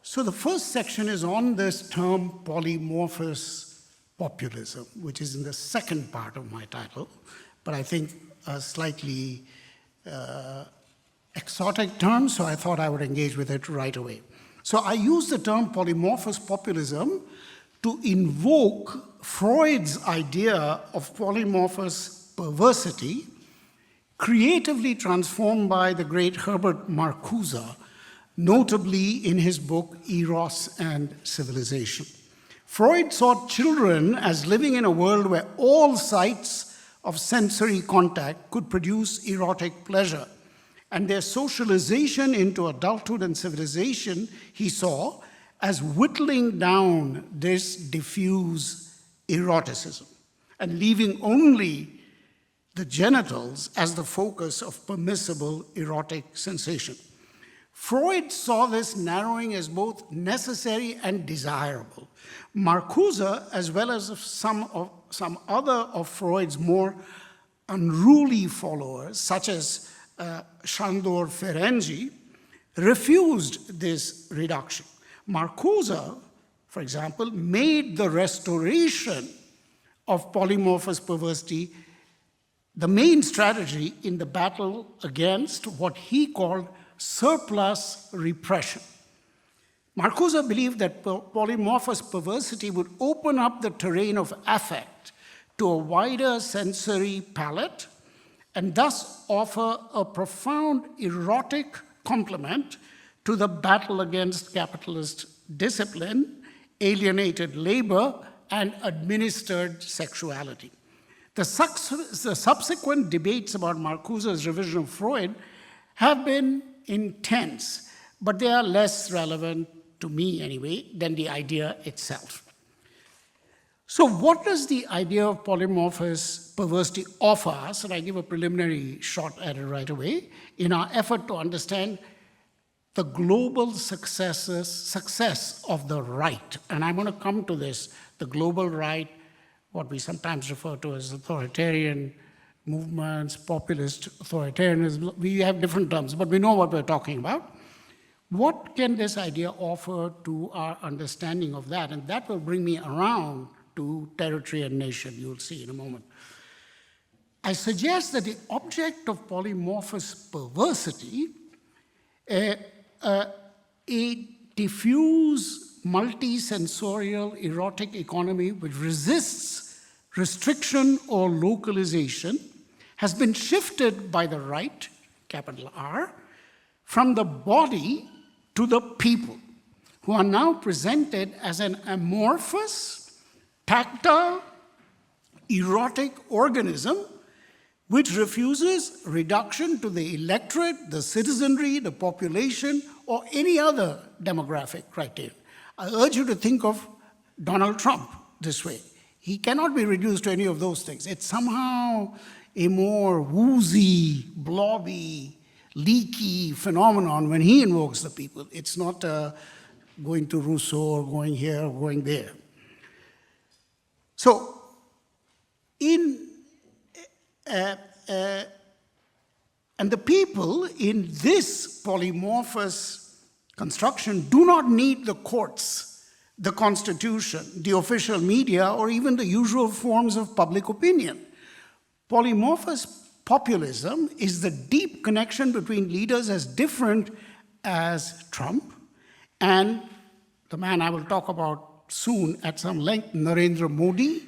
So the first section is on this term polymorphous populism, which is in the second part of my title, but I think a slightly exotic term, so I thought I would engage with it right away. So I use the term polymorphous populism to invoke Freud's idea of polymorphous perversity, creatively transformed by the great Herbert Marcuse, notably in his book Eros and Civilization. Freud saw children as living in a world where all sites of sensory contact could produce erotic pleasure, and their socialization into adulthood and civilization he saw as whittling down this diffuse eroticism and leaving only the genitals as the focus of permissible erotic sensation. Freud saw this narrowing as both necessary and desirable. Marcuse, as well as some other of Freud's more unruly followers, such as Sándor Ferenczi, refused this reduction. Marcuse, for example, made the restoration of polymorphous perversity the main strategy in the battle against what he called surplus repression. Marcuse believed that polymorphous perversity would open up the terrain of affect to a wider sensory palette and thus offer a profound erotic complement to the battle against capitalist discipline, alienated labor, and administered sexuality. The subsequent debates about Marcuse's revision of Freud have been intense, but they are less relevant to me anyway than the idea itself. So what does the idea of polymorphous perversity offer us? And I give a preliminary shot at it right away in our effort to understand the global success of the right. And I'm going to come to this, the global right, what we sometimes refer to as authoritarian movements, populist authoritarianism. We have different terms, but we know what we're talking about. What can this idea offer to our understanding of that? And that will bring me around to territory and nation, you'll see in a moment. I suggest that the object of polymorphous perversity, a diffuse, multi-sensorial, erotic economy which resists restriction or localization, has been shifted by the right, capital R, from the body to the people, who are now presented as an amorphous, tactile, erotic organism which refuses reduction to the electorate, the citizenry, the population, or any other demographic criteria. I urge you to think of Donald Trump this way. He cannot be reduced to any of those things. It's somehow a more woozy, blobby, leaky phenomenon when he invokes the people. It's not going to Rousseau or going here or going there. So, and the people in this polymorphous construction do not need the courts, the constitution, the official media, or even the usual forms of public opinion. Polymorphous populism is the deep connection between leaders as different as Trump and the man I will talk about soon at some length, Narendra Modi,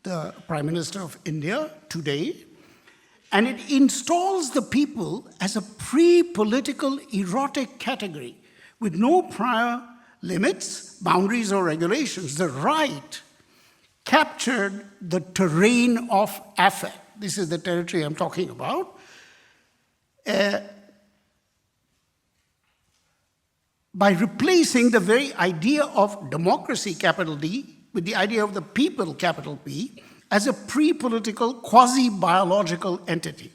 the Prime Minister of India today. And it installs the people as a pre-political erotic category with no prior limits, boundaries, or regulations. The right captured the terrain of affect. This is the territory I'm talking about. By replacing the very idea of democracy, capital D, with the idea of the people, capital P, as a pre-political, quasi-biological entity.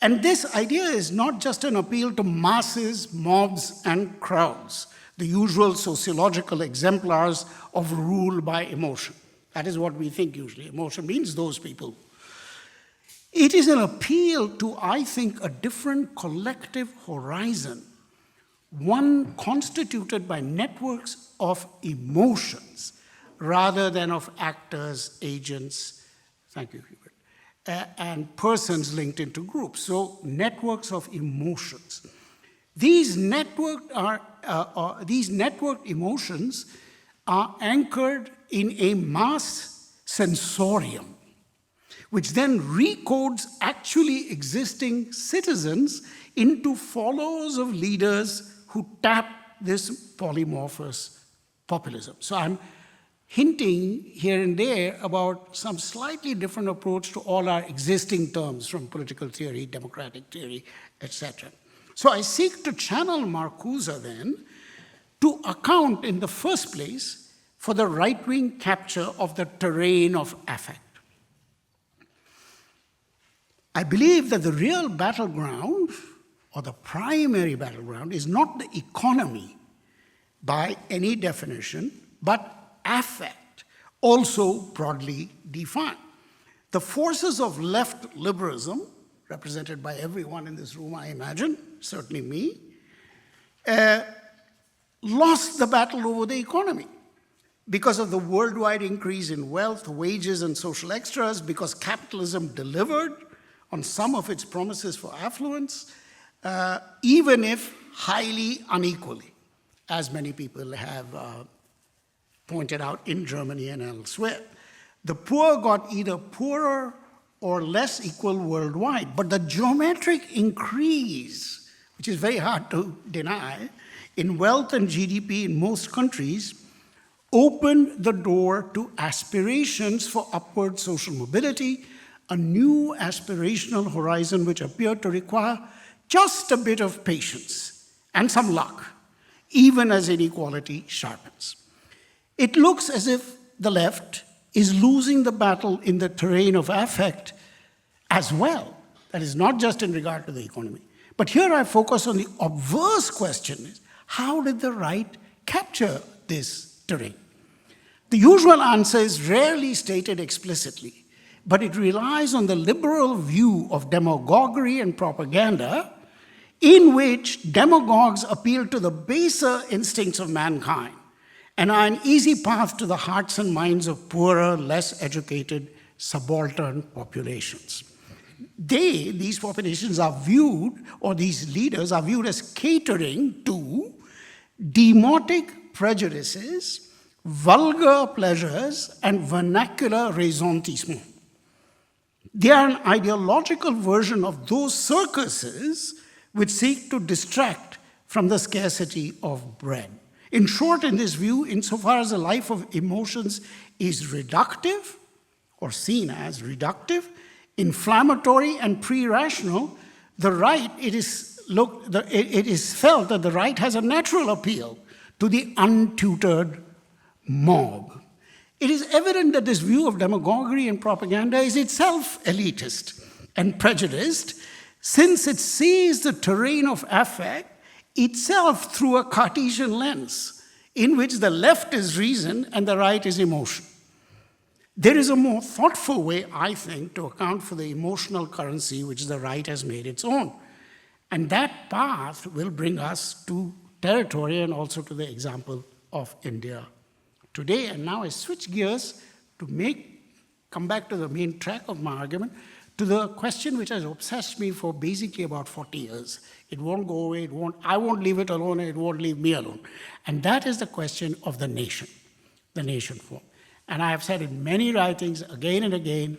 And this idea is not just an appeal to masses, mobs, and crowds, the usual sociological exemplars of rule by emotion. That is what we think usually. Emotion means those people. It is an appeal to, I think, a different collective horizon one constituted by networks of emotions rather than of actors, agents, thank you, Hubert, and persons linked into groups. So networks of emotions. These networked emotions are anchored in a mass sensorium, which then recodes actually existing citizens into followers of leaders who tap this polymorphous populism. So I'm hinting here and there about some slightly different approach to all our existing terms from political theory, democratic theory, etc. So I seek to channel Marcuse then to account in the first place for the right-wing capture of the terrain of affect. I believe that the real battleground, or the primary battleground, is not the economy by any definition, but affect, also broadly defined. The forces of left liberalism, represented by everyone in this room, I imagine, certainly me, lost the battle over the economy because of the worldwide increase in wealth, wages, and social extras, because capitalism delivered on some of its promises for affluence, even if highly unequally, as many people have pointed out in Germany and elsewhere. The poor got either poorer or less equal worldwide, but the geometric increase, which is very hard to deny, in wealth and GDP in most countries opened the door to aspirations for upward social mobility, a new aspirational horizon which appeared to require just a bit of patience and some luck, even as inequality sharpens. It looks as if the left is losing the battle in the terrain of affect as well. That is not just in regard to the economy. But here I focus on the obverse question: how did the right capture this terrain? The usual answer is rarely stated explicitly, but it relies on the liberal view of demagoguery and propaganda, in which demagogues appeal to the baser instincts of mankind and are an easy path to the hearts and minds of poorer, less educated, subaltern populations. These populations are viewed, or these leaders are viewed as catering to demotic prejudices, vulgar pleasures, and vernacular ressentiment. They are an ideological version of those circuses which seek to distract from the scarcity of bread. In short, in this view, insofar as the life of emotions is reductive, or seen as reductive, inflammatory, and pre-rational, it is felt that the right has a natural appeal to the untutored mob. It is evident that this view of demagoguery and propaganda is itself elitist and prejudiced, since it sees the terrain of affect itself through a Cartesian lens, in which the left is reason and the right is emotion. There is a more thoughtful way, I think, to account for the emotional currency which the right has made its own. And that path will bring us to territory and also to the example of India today. And now I switch gears to come back to the main track of my argument, to the question which has obsessed me for basically about 40 years. It won't go away, I won't leave it alone, and it won't leave me alone. And that is the question of the nation form. And I have said in many writings again and again,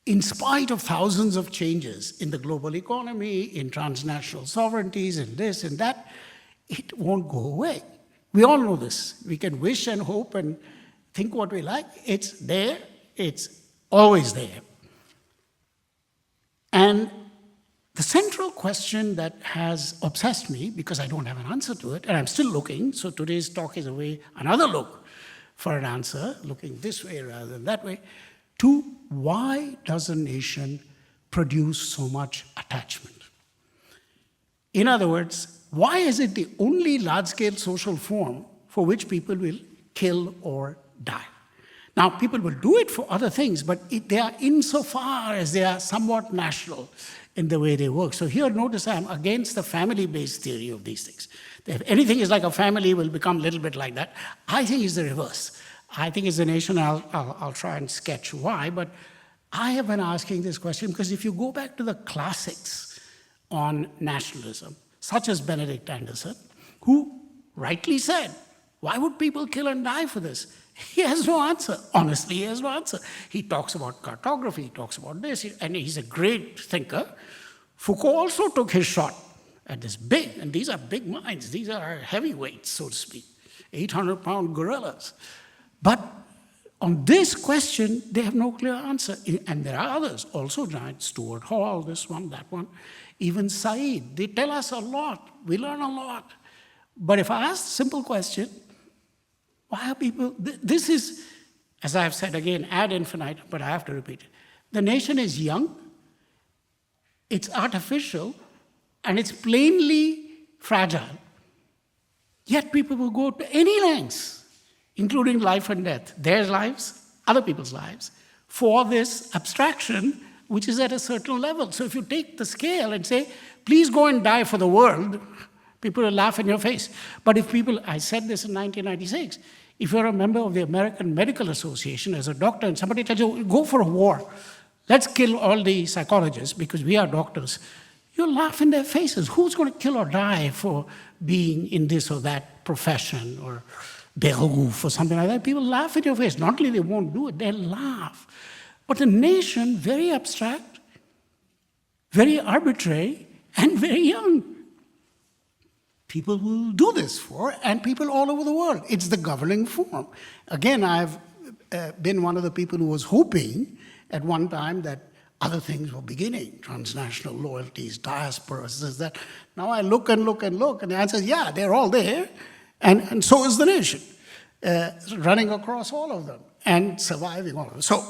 in spite of thousands of changes in the global economy, in transnational sovereignties, in this and that, it won't go away. We all know this. We can wish and hope and think what we like. It's there. It's always there. And the central question that has obsessed me, because I don't have an answer to it, and I'm still looking, so today's talk is another look for an answer, looking this way rather than that way, to why does a nation produce so much attachment? In other words, why is it the only large-scale social form for which people will kill or die? Now, people will do it for other things, but they are insofar as they are somewhat national, in the way they work. So here, notice I'm against the family-based theory of these things. If anything is like a family, will become a little bit like that. I think it's the reverse. I think it's the nation. I'll try and sketch why, but I have been asking this question because if you go back to the classics on nationalism, such as Benedict Anderson, who rightly said, why would people kill and die for this? He has no answer. Honestly, he has no answer. He talks about cartography, he talks about this, and he's a great thinker. Foucault also took his shot at this big, and these are big minds, these are heavyweights, so to speak, 800-pound gorillas. But on this question, they have no clear answer. And there are others, also giants, Stuart Hall, this one, that one, even Said. They tell us a lot. We learn a lot. But if I ask a simple question, why are people, this is, as I have said again, ad infinitum, but I have to repeat it. The nation is young, it's artificial, and it's plainly fragile. Yet people will go to any lengths, including life and death, their lives, other people's lives, for this abstraction, which is at a certain level. So if you take the scale and say, please go and die for the world, people will laugh in your face. But if people, I said this in 1996, if you're a member of the American Medical Association as a doctor and somebody tells you, go for a war, let's kill all the psychologists because we are doctors, you'll laugh in their faces. Who's going to kill or die for being in this or that profession or Berouf or something like that? People laugh in your face. Not only they won't do it, they'll laugh. But a nation, very abstract, very arbitrary, and very young. People will do this for, and people all over the world. It's the governing form. Again, I've been one of the people who was hoping at one time that other things were beginning, transnational loyalties, diasporas, this, that. Now I look and look and look, and the answer is, yeah, they're all there, and so is the nation, running across all of them and surviving all of them. So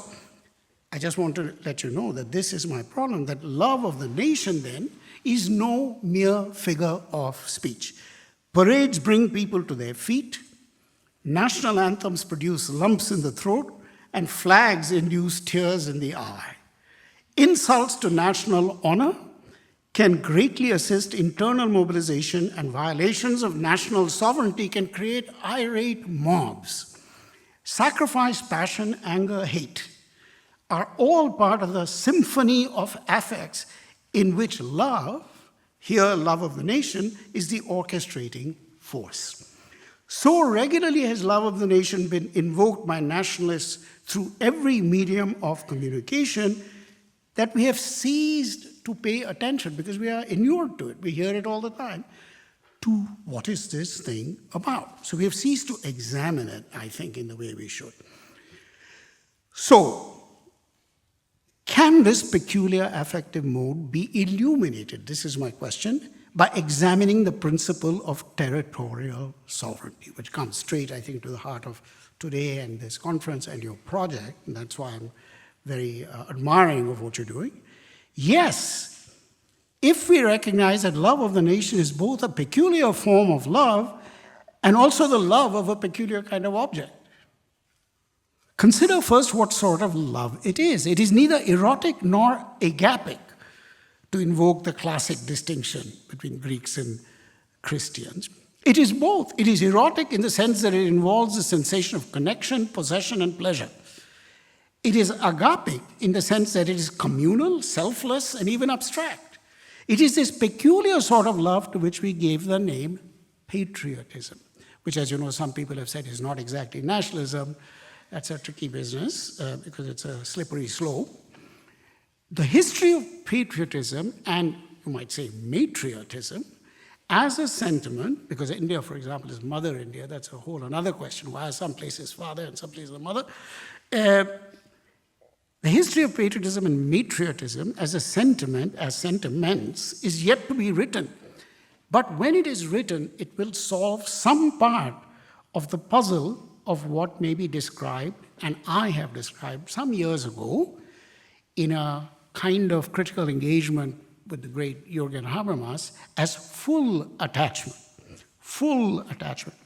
I just want to let you know that this is my problem, that love of the nation then is no mere figure of speech. Parades bring people to their feet, national anthems produce lumps in the throat, and flags induce tears in the eye. Insults to national honor can greatly assist internal mobilization, and violations of national sovereignty can create irate mobs. Sacrifice, passion, anger, hate are all part of the symphony of affects in which love, here love of the nation, is the orchestrating force. So regularly has love of the nation been invoked by nationalists through every medium of communication that we have ceased to pay attention because we are inured to it. We hear it all the time. To what is this thing about? So we have ceased to examine it, I think, in the way we should. So, can this peculiar affective mode be illuminated? This is my question, by examining the principle of territorial sovereignty, which comes straight, I think, to the heart of today and this conference and your project, and that's why I'm very admiring of what you're doing. Yes, if we recognize that love of the nation is both a peculiar form of love and also the love of a peculiar kind of object. Consider first what sort of love it is. It is neither erotic nor agapic, to invoke the classic distinction between Greeks and Christians. It is both. It is erotic in the sense that it involves the sensation of connection, possession, and pleasure. It is agapic in the sense that it is communal, selfless, and even abstract. It is this peculiar sort of love to which we gave the name patriotism, which, as you know, some people have said is not exactly nationalism. That's a tricky business because it's a slippery slope. The history of patriotism, and you might say matriotism, as a sentiment, because India, for example, is Mother India, that's a whole another question. Why are some places father and some places the mother? The history of patriotism and matriotism as a sentiment, as sentiments, is yet to be written. But when it is written, it will solve some part of the puzzle of what may be described, and I have described some years ago in a kind of critical engagement with the great Jürgen Habermas as full attachment. Full attachment.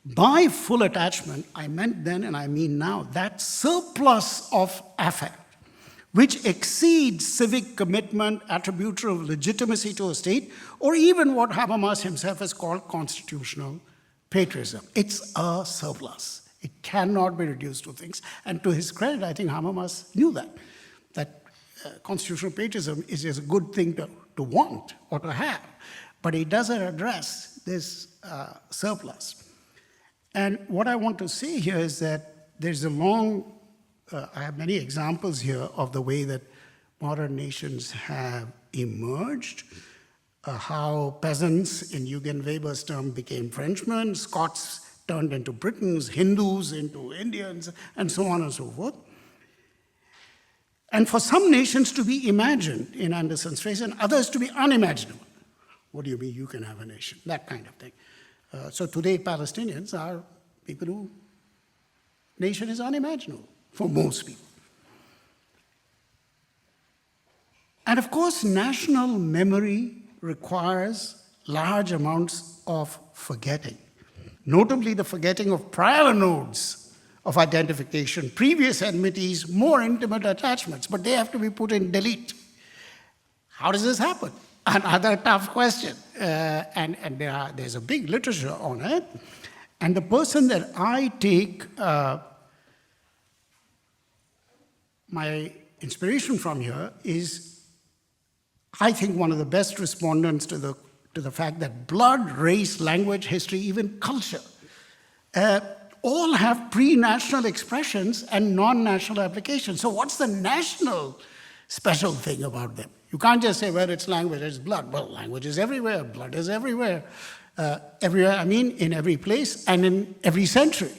By full attachment, I meant then and I mean now that surplus of affect, which exceeds civic commitment, attribution of legitimacy to a state, or even what Habermas himself has called constitutional patriotism. It's a surplus. It cannot be reduced to things. And to his credit, I think Habermas knew that constitutional patriotism is just a good thing to want or to have, but it doesn't address this surplus. And what I want to say here is that there's a long, I have many examples here of the way that modern nations have emerged, how peasants, in Eugen Weber's term, became Frenchmen, Scots turned into Britons, Hindus into Indians, and so on and so forth. And for some nations to be imagined in Anderson's phrase, and others to be unimaginable. What do you mean you can have a nation? That kind of thing. So today, Palestinians are people who nation is unimaginable for most people. And of course, national memory requires large amounts of forgetting, notably the forgetting of prior nodes of identification, previous enmities, more intimate attachments, but they have to be put in delete. How does this happen? Another tough question. And there's a big literature on it. And the person that I take my inspiration from here is, I think, one of the best respondents to the fact that blood, race, language, history, even culture, all have pre-national expressions and non-national applications. So what's the national special thing about them? You can't just say, well, it's language, it's blood. Well, language is everywhere, blood is everywhere. Everywhere, I mean, in every place and in every century.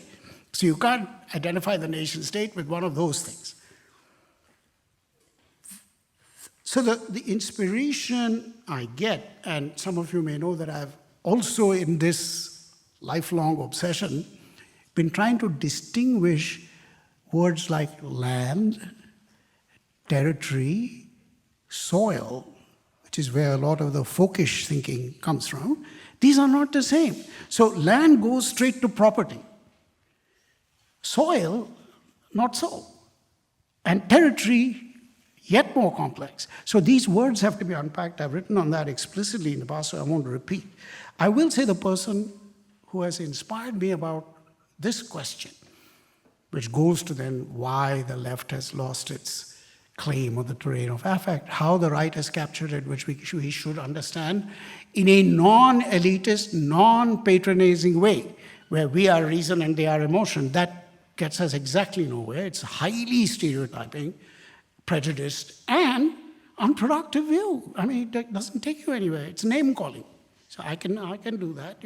So you can't identify the nation state with one of those things. So the inspiration I get, and some of you may know that I've also in this lifelong obsession been trying to distinguish words like land, territory, soil, which is where a lot of the folkish thinking comes from. These are not the same. So land goes straight to property. Soil, not so. And territory, yet more complex. So these words have to be unpacked. I've written on that explicitly in the past, so I won't repeat. I will say the person who has inspired me about this question, which goes to then why the left has lost its claim on the terrain of affect, how the right has captured it, which we should understand in a non-elitist, non-patronizing way, where we are reason and they are emotion. That gets us exactly nowhere. It's highly stereotyping, prejudiced, and unproductive view. I mean, it doesn't take you anywhere. It's name-calling. So I can do that,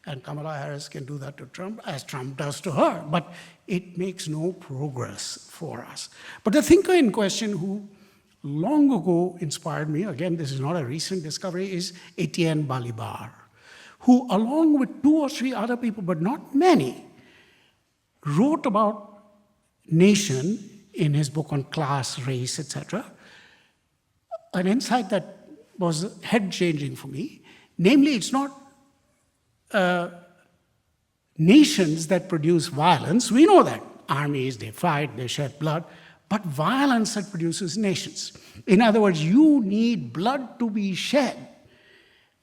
and Kamala Harris can do that to Trump, as Trump does to her. But it makes no progress for us. But the thinker in question who long ago inspired me, again, this is not a recent discovery, is Etienne Balibar, who, along with 2 or 3 other people, but not many, wrote about nation in his book on class, race, etc. An insight that was head-changing for me. Namely, it's not nations that produce violence. We know that. Armies, they fight, they shed blood. But violence that produces nations. In other words, you need blood to be shed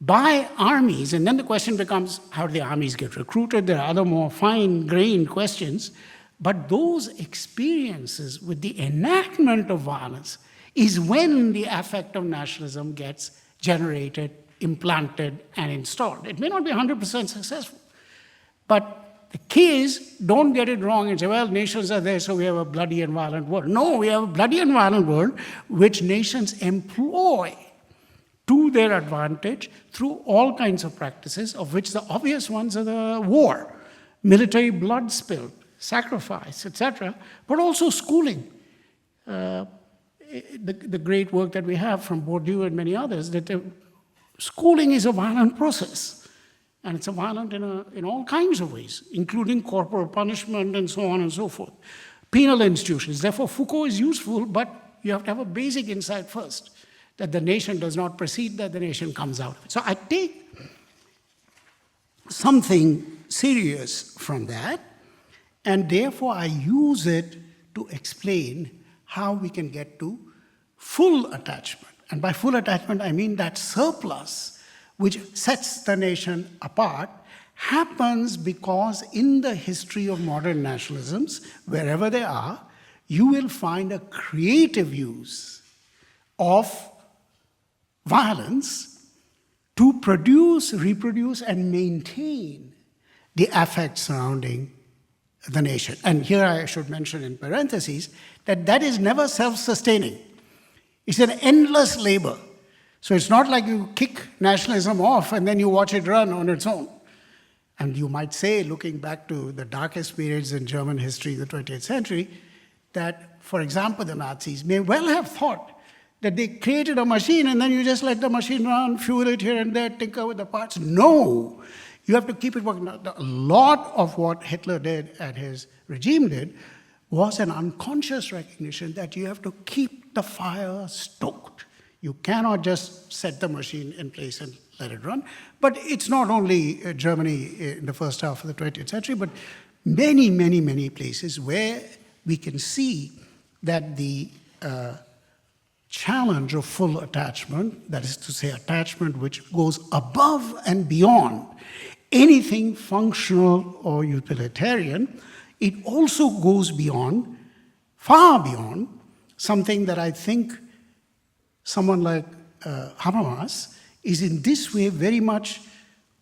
by armies. And then the question becomes, how do the armies get recruited? There are other more fine-grained questions. But those experiences with the enactment of violence is when the affect of nationalism gets generated, implanted, and installed. It may not be 100% successful, but the key is don't get it wrong and say, well, nations are there, so we have a bloody and violent world. No, we have a bloody and violent world which nations employ to their advantage through all kinds of practices, of which the obvious ones are the war, military blood spilled, sacrifice, etc., but also schooling. The great work that we have from Bourdieu and many others, that schooling is a violent process. And it's a violent in all kinds of ways, including corporal punishment and so on and so forth. Penal institutions. Therefore, Foucault is useful, but you have to have a basic insight first, that the nation does not precede, that the nation comes out of it. So I take something serious from that, and therefore I use it to explain how we can get to full attachment. And by full attachment, I mean that surplus which sets the nation apart happens because in the history of modern nationalisms, wherever they are, you will find a creative use of violence to produce, reproduce, and maintain the affect surrounding the nation. And here I should mention in parentheses that that is never self-sustaining. It's an endless labor. So it's not like you kick nationalism off and then you watch it run on its own. And you might say, looking back to the darkest periods in German history, the 20th century, that, for example, the Nazis may well have thought that they created a machine and then you just let the machine run, fuel it here and there, tinker with the parts. No, you have to keep it working. A lot of what Hitler did and his regime did was an unconscious recognition that you have to keep the fire stoked. You cannot just set the machine in place and let it run. But it's not only Germany in the first half of the 20th century, but many, many, many places where we can see that the challenge of full attachment, that is to say attachment which goes above and beyond anything functional or utilitarian, it also goes beyond, far beyond, something that I think someone like Habermas is in this way very much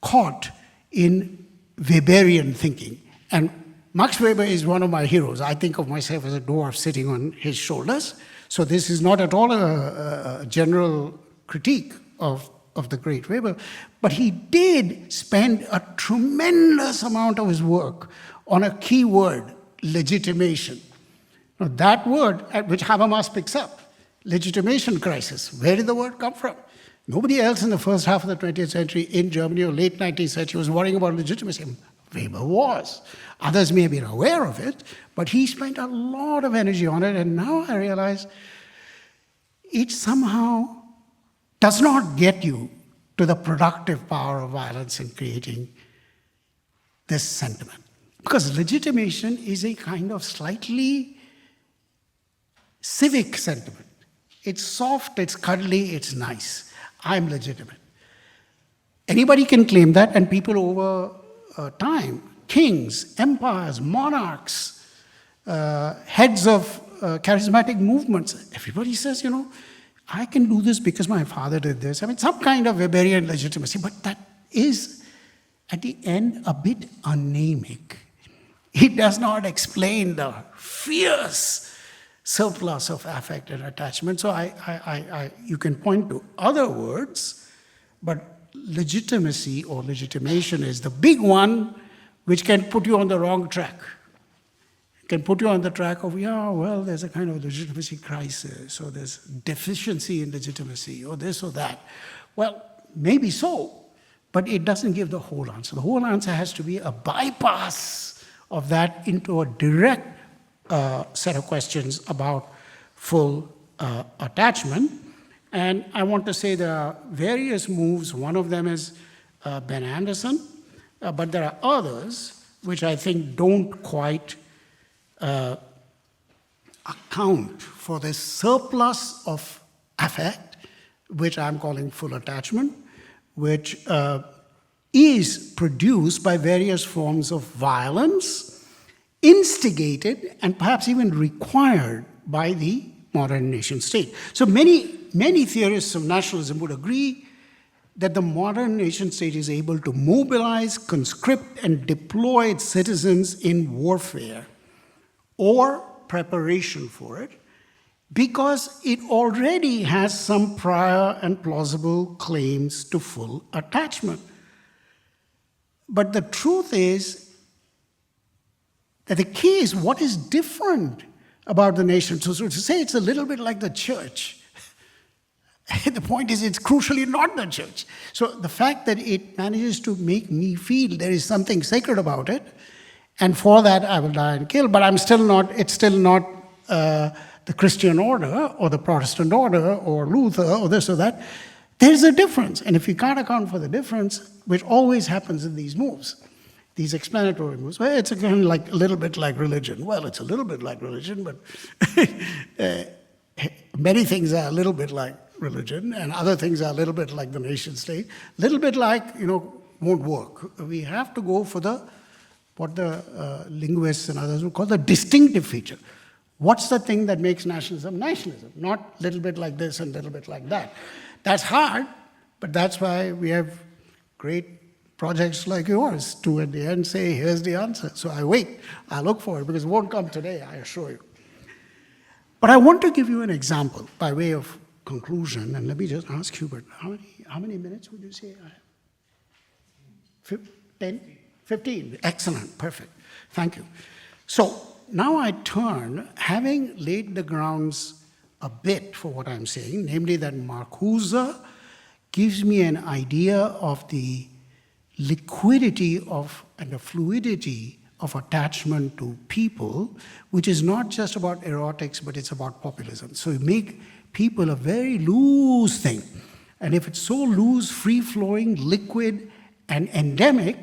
caught in Weberian thinking. And Max Weber is one of my heroes. I think of myself as a dwarf sitting on his shoulders. So this is not at all a general critique of the great Weber. But he did spend a tremendous amount of his work on a key word, legitimation. Now that word, which Habermas picks up, legitimation crisis. Where did the word come from? Nobody else in the first half of the 20th century in Germany or late 19th century was worrying about legitimacy. Weber was. Others may have been aware of it, but he spent a lot of energy on it, and now I realize it somehow does not get you to the productive power of violence in creating this sentiment. Because legitimation is a kind of slightly civic sentiment. It's soft, it's cuddly, it's nice. I'm legitimate. Anybody can claim that, and people over time, kings, empires, monarchs, heads of charismatic movements, everybody says, you know, I can do this because my father did this. I mean, some kind of Weberian legitimacy, but that is, at the end, a bit anemic. It does not explain the fierce surplus of affect and attachment. So you can point to other words, but legitimacy or legitimation is the big one which can put you on the wrong track. It can put you on the track of, yeah, well, there's a kind of legitimacy crisis, or there's deficiency in legitimacy, or this or that. Well, maybe so, but it doesn't give the whole answer. The whole answer has to be a bypass of that into a direct set of questions about full attachment. And I want to say there are various moves. One of them is Ben Anderson, but there are others which I think don't quite account for this surplus of affect, which I'm calling full attachment, which is produced by various forms of violence, instigated and perhaps even required by the modern nation state. So many theorists of nationalism would agree that the modern nation state is able to mobilize, conscript, and deploy its citizens in warfare or preparation for it because it already has some prior and plausible claims to full attachment. But the truth is that the key is what is different about the nation. So to say it's a little bit like the church, the point is it's crucially not the church. So the fact that it manages to make me feel there is something sacred about it, and for that I will die and kill, but it's still not the Christian order or the Protestant order or Luther or this or that. There's a difference. And if you can't account for the difference, which always happens in these moves, these explanatory moves. Well, it's again like a little bit like religion. Well, it's a little bit like religion, but many things are a little bit like religion, and other things are a little bit like the nation state. A little bit like, won't work. We have to go for what the linguists and others would call the distinctive feature. What's the thing that makes nationalism nationalism? Not a little bit like this and a little bit like that. That's hard, but that's why we have great projects like yours to at the end say, here's the answer. So I wait, I look for it, because it won't come today, I assure you. But I want to give you an example by way of conclusion, and let me just ask Hubert, how many minutes would you say I have? 10? 15, excellent, perfect, thank you. So now I turn, having laid the grounds a bit for what I'm saying, namely that Marcuse gives me an idea of the liquidity of and the fluidity of attachment to people, which is not just about erotics, but it's about populism. So you make people a very loose thing. And if it's so loose, free-flowing, liquid, and endemic,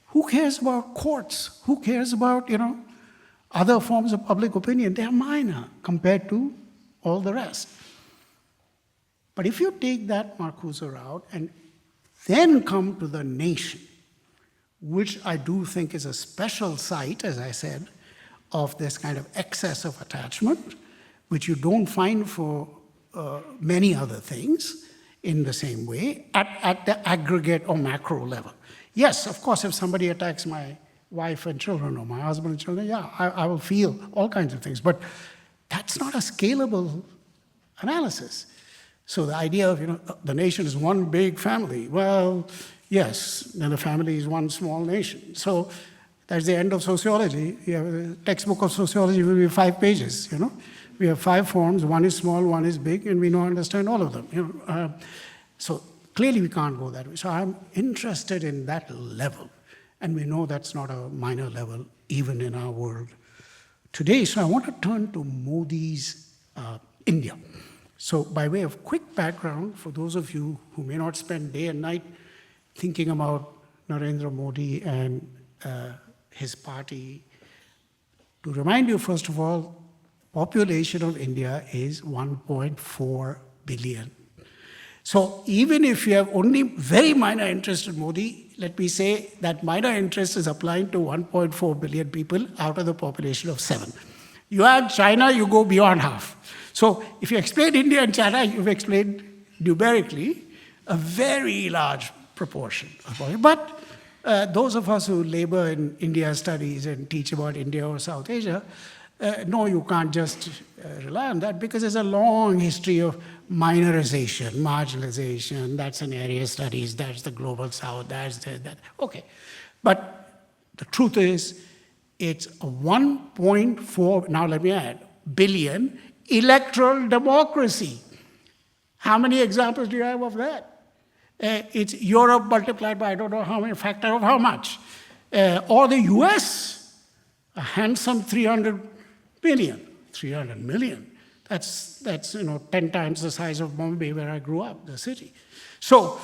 who cares about courts? Who cares about, other forms of public opinion? They're minor compared to all the rest. But if you take that Marcuse route and then come to the nation, which I do think is a special site, as I said, of this kind of excess of attachment, which you don't find for many other things in the same way, at the aggregate or macro level. Yes, of course, if somebody attacks my wife and children or my husband and children, yeah, I will feel all kinds of things. But that's not a scalable analysis. So the idea of, the nation is one big family. Well, yes, then the family is one small nation. So that's the end of sociology. You have a textbook of sociology will be 5 pages, We have 5 forms, one is small, one is big, and we don't understand all of them. So clearly we can't go that way. So I'm interested in that level. And we know that's not a minor level, even in our world today. So I want to turn to Modi's India. So by way of quick background, for those of you who may not spend day and night thinking about Narendra Modi and his party, to remind you, first of all, population of India is 1.4 billion. So even if you have only very minor interest in Modi, let me say that minor interest is applying to 1.4 billion people out of the population of 7. You add China, you go beyond half. So if you explain India and China, you've explained numerically a very large proportion of it. But those of us who labor in India studies and teach about India or South Asia, no, you can't just rely on that, because there's a long history of minorization, marginalization. That's an area studies, that's the global South, that's that. Okay. But the truth is, it's a 1.4, now let me add, billion electoral democracy. How many examples do you have of that? It's Europe multiplied by I don't know how many, factor of how much. Or the US, a handsome 300 million. That's 10 times the size of Bombay, where I grew up, the city. So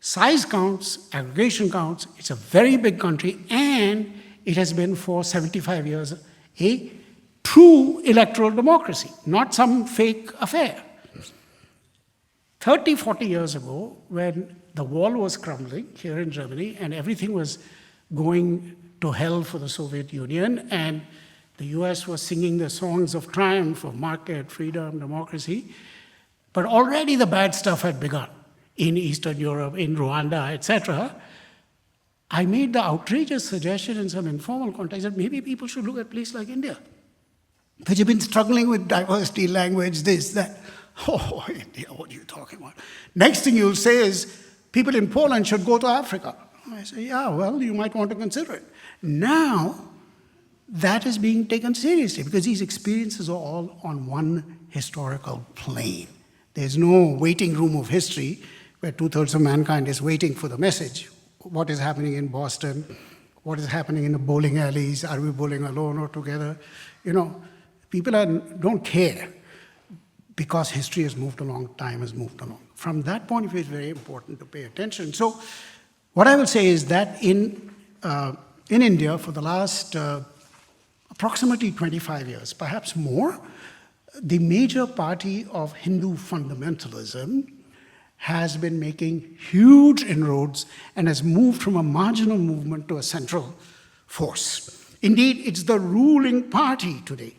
size counts, aggregation counts. It's a very big country, and it has been for 75 years a true electoral democracy, not some fake affair. 30, 40 years ago, when the wall was crumbling here in Germany and everything was going to hell for the Soviet Union, and the US was singing the songs of triumph of market, freedom, democracy, but already the bad stuff had begun in Eastern Europe, in Rwanda, etc. I made the outrageous suggestion in some informal context that maybe people should look at a place like India, which have been struggling with diversity, language, this, that. Oh, India, what are you talking about? Next thing you'll say is, people in Poland should go to Africa. I say, yeah, well, you might want to consider it. Now, that is being taken seriously, because these experiences are all on one historical plane. There's no waiting room of history where 2/3 of mankind is waiting for the message. What is happening in Boston? What is happening in the bowling alleys? Are we bowling alone or together? People don't care, because history has moved along, time has moved along. From that point of view, it's very important to pay attention. So what I will say is that in in India for the last approximately 25 years, perhaps more, the major party of Hindu fundamentalism has been making huge inroads and has moved from a marginal movement to a central force. Indeed, it's the ruling party today.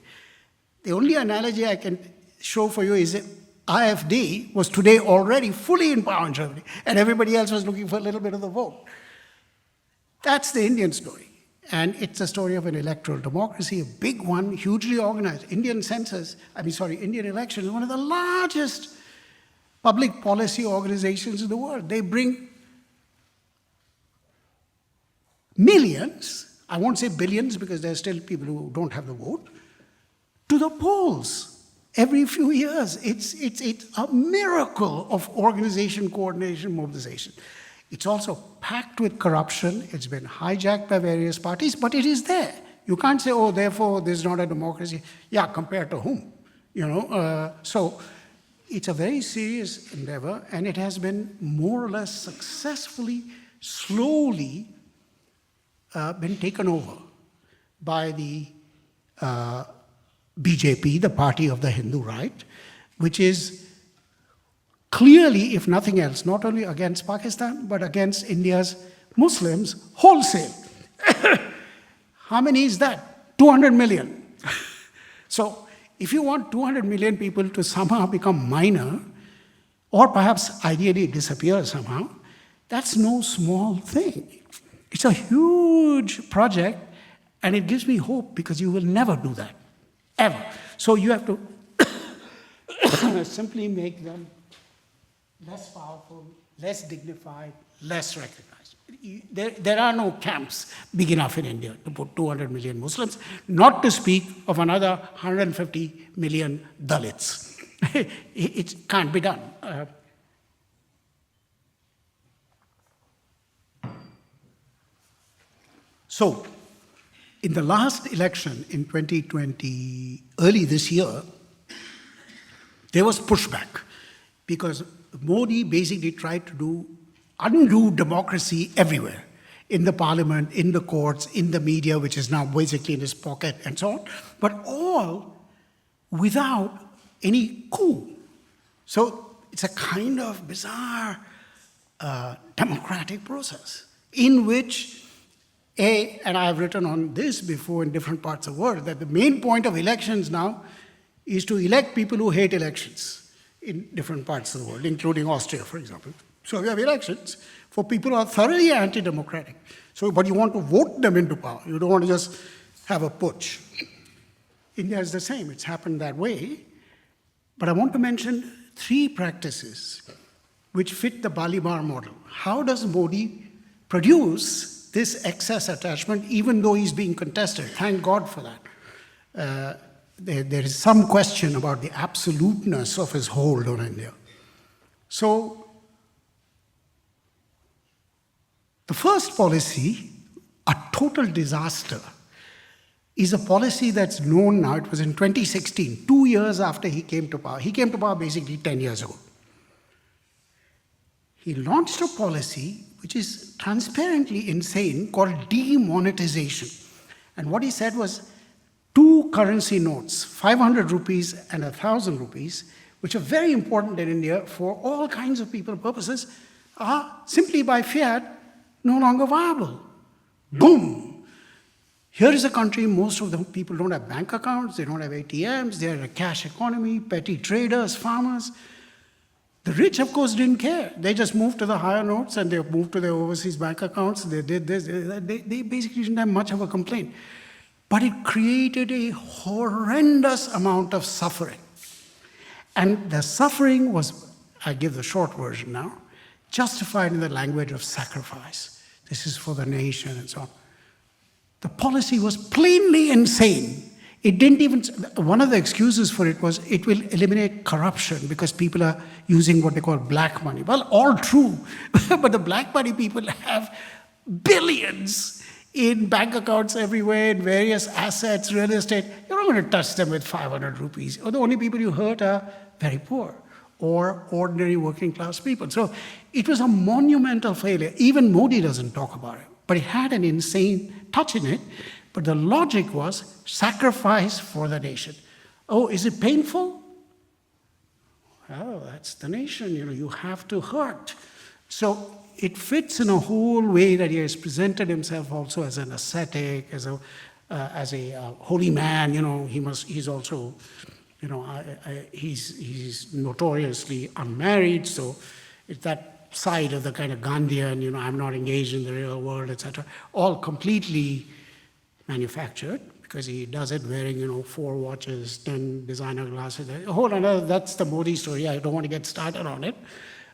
The only analogy I can show for you is that AfD was today already fully in power in Germany, and everybody else was looking for a little bit of the vote. That's the Indian story. And it's a story of an electoral democracy, a big one, hugely organized. Indian election is one of the largest public policy organizations in the world. They bring millions, I won't say billions because there are still people who don't have the vote, to the polls every few years. It's a miracle of organization, coordination, mobilization. It's also packed with corruption. It's been hijacked by various parties, but it is there. You can't say, oh, therefore, there's not a democracy. Yeah, compared to whom? So it's a very serious endeavor, and it has been more or less successfully, slowly been taken over by the BJP, the party of the Hindu right, which is clearly, if nothing else, not only against Pakistan, but against India's Muslims wholesale. How many is that? 200 million. So if you want 200 million people to somehow become minor, or perhaps ideally disappear somehow, that's no small thing. It's a huge project, and it gives me hope because you will never do that, ever. So you have to simply make them less powerful, less dignified, less recognized. There are no camps big enough in India to put 200 million Muslims, not to speak of another 150 million Dalits. It can't be done. So, in the last election in 2020, early this year, there was pushback because Modi basically tried to undo democracy everywhere, in the parliament, in the courts, in the media, which is now basically in his pocket, and so on, but all without any coup. So it's a kind of bizarre democratic process in which, and I have written on this before in different parts of the world, that the main point of elections now is to elect people who hate elections in different parts of the world, including Austria, for example. So we have elections for people who are thoroughly anti-democratic. So, but you want to vote them into power. You don't want to just have a putsch. India is the same. It's happened that way. But I want to mention 3 practices which fit the Balibar model. How does Modi produce this excess attachment even though he's being contested? Thank God for that. There is some question about the absoluteness of his hold on India. So, the first policy, a total disaster, is a policy that's known now. It was in 2016, 2 years after he came to power. He came to power basically 10 years ago. He launched a policy which is transparently insane called demonetization. And what he said was 2 currency notes, 500 rupees and 1,000 rupees, which are very important in India for all kinds of people purposes, are simply by fiat no longer viable. Boom! Here is a country, most of the people don't have bank accounts, they don't have ATMs, they're in a cash economy, petty traders, farmers. The rich, of course, didn't care. They just moved to the higher notes and they moved to their overseas bank accounts. They did this. They basically didn't have much of a complaint. But it created a horrendous amount of suffering. And the suffering was, I give the short version now, justified in the language of sacrifice. This is for the nation and so on. The policy was plainly insane. It didn't even, one of the excuses for it was it will eliminate corruption because people are using what they call black money. Well, all true, but the black money people have billions in bank accounts everywhere, in various assets, real estate. You're not going to touch them with 500 rupees. Or the only people you hurt are very poor or ordinary working class people. So it was a monumental failure. Even Modi doesn't talk about it. but it had an insane touch in it. But the logic was sacrifice for the nation. Oh, is it painful? Well, that's the nation, you have to hurt. So it fits in a whole way that he has presented himself also as an ascetic, as a holy man. He's also, he's notoriously unmarried. So it's that side of the kind of Gandhian, I'm not engaged in the real world, etc. All completely manufactured, because he does it wearing, 4 watches, 10 designer glasses. That's the Modi story. I don't want to get started on it.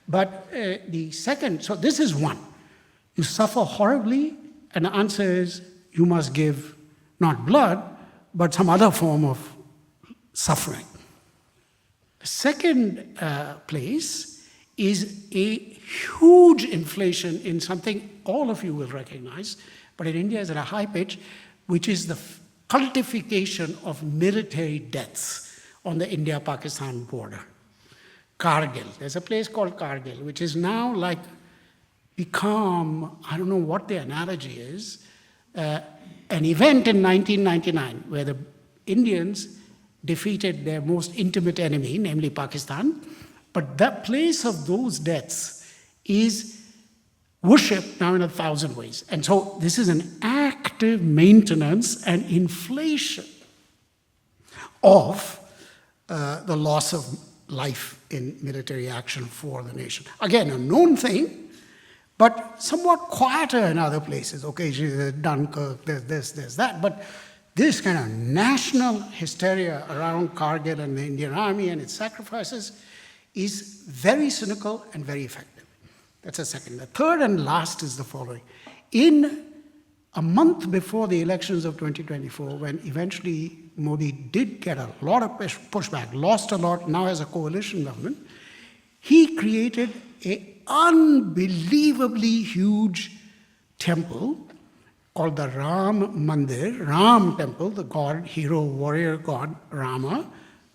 But the second, so this is one. You suffer horribly, and the answer is you must give not blood, but some other form of suffering. The second place is a huge inflation in something all of you will recognize, but in India is at a high pitch, which is the cultification of military deaths on the India-Pakistan border. Kargil. There's a place called Kargil, which is now like become, I don't know what the analogy is, an event in 1999 where the Indians defeated their most intimate enemy, namely Pakistan, but the place of those deaths is worshipped now in 1,000 ways. And so this is an active maintenance and inflation of the loss of life in military action for the nation. Again, a known thing, but somewhat quieter in other places. Okay, Dunkirk, there's this, that. But this kind of national hysteria around Kargil and the Indian Army and its sacrifices is very cynical and very effective. That's a second. The third and last is the following. In a month before the elections of 2024, when eventually Modi did get a lot of pushback, lost a lot, now has a coalition government, he created an unbelievably huge temple called the Ram Mandir, Ram temple, the god, hero, warrior god Rama,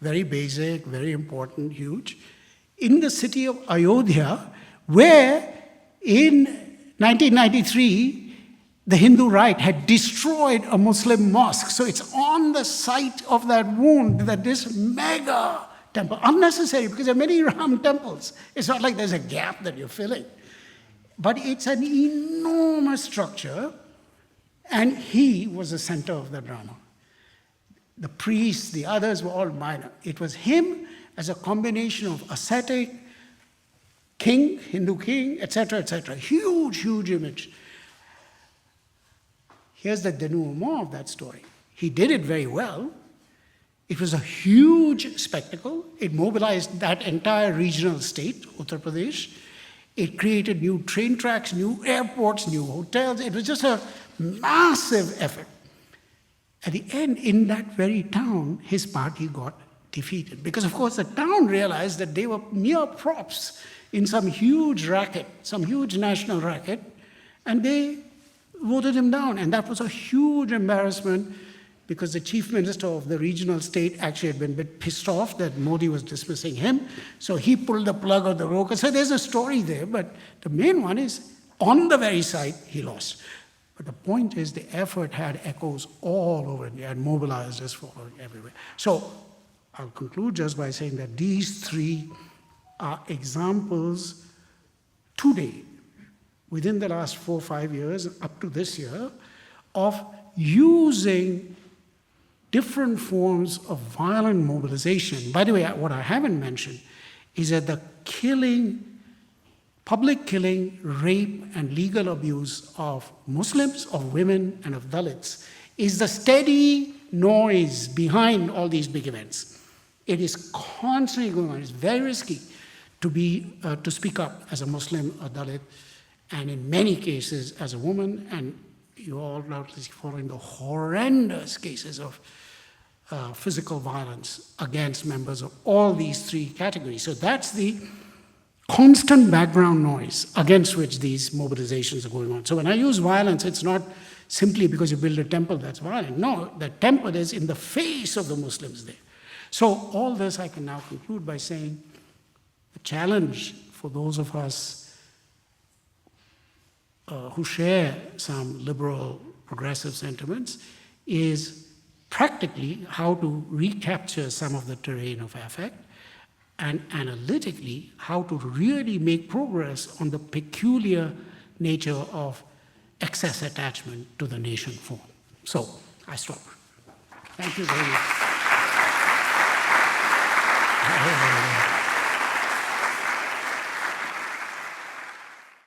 very basic, very important, huge, in the city of Ayodhya, where in 1993, the Hindu right had destroyed a Muslim mosque. So it's on the site of that wound that this mega temple, unnecessary because there are many Ram temples. It's not like there's a gap that you're filling. But it's an enormous structure, and he was the center of the drama. The priests, the others were all minor. It was him as a combination of ascetic, king, Hindu king, etc., etc. Huge, huge image. Here's the denouement of that story. He did it very well. It was a huge spectacle. It mobilized that entire regional state, Uttar Pradesh. It created new train tracks, new airports, new hotels. It was just a massive effort. At the end, in that very town, his party got defeated. Because, of course, the town realized that they were mere props in some huge racket, some huge national racket, and they voted him down. And that was a huge embarrassment because the chief minister of the regional state actually had been a bit pissed off that Modi was dismissing him. So he pulled the plug of the rocket. So there's a story there, but the main one is on the very site he lost. But the point is the effort had echoes all over India and mobilized us for everywhere. So I'll conclude just by saying that these three are examples today, within the last 4 or 5 years, up to this year, of using different forms of violent mobilization. By the way, what I haven't mentioned is that the killing, public killing, rape, and legal abuse of Muslims, of women, and of Dalits is the steady noise behind all these big events. It is constantly going on. It's very risky to speak up as a Muslim or Dalit, and in many cases as a woman, and you all doubtless following the horrendous cases of physical violence against members of all these three categories. So that's the constant background noise against which these mobilizations are going on. So when I use violence, it's not simply because you build a temple that's violent. No, the temple is in the face of the Muslims there. So all this I can now conclude by saying the challenge for those of us who share some liberal progressive sentiments, is practically how to recapture some of the terrain of affect, and analytically how to really make progress on the peculiar nature of excess attachment to the nation form. So I stop. Thank you very much.